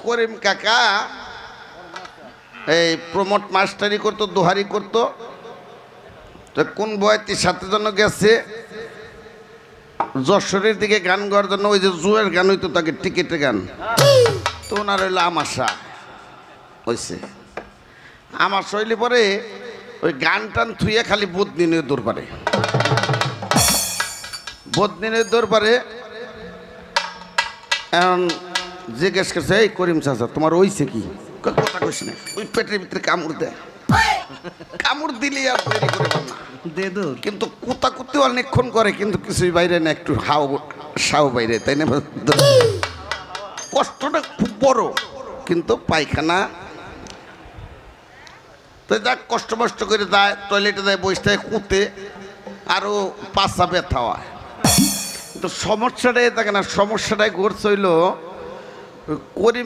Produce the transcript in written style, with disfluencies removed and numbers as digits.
করিম কাকা এই প্রমোট মাস্টারি করতো, দোহারি করতো। তো কোন বয়তির সাথে জন্য গেছে যশোরের দিকে গান গাওয়ার জন্য, ওই যে জুয়ের গান হইতো তাকে টিকিটের গান, তো ওনার হইলো আমাশা হয়েছে। আমার শৈলী পরে ওই গান টান থুয়ে খালি বদনিনের দরবারে, বদনিনের দরবারে এখন জিজ্ঞেস করছে, এই করিম চাচা তোমার ওইছে কি? কথা কইস না, ওই পেটের ভিতরে কামড় দেয়, কামড় দিলে আর তৈরি করে না কিন্তু কুতাকুতি অনেকক্ষণ করে, কিন্তু কিছুই বাইরে না, একটু হাও সাও বাইরে, তাই না? কষ্টটা খুব বড়, কিন্তু পায়খানা তো যাক কষ্ট মষ্ট করে যায়, টয়লেটে যায়, বসে থাকে, কুঁতে আরও পাঁচা ব্যথা হয়। তো সমস্যাটাই থাকে না, সমস্যাটাই ঘটছে হইল করিম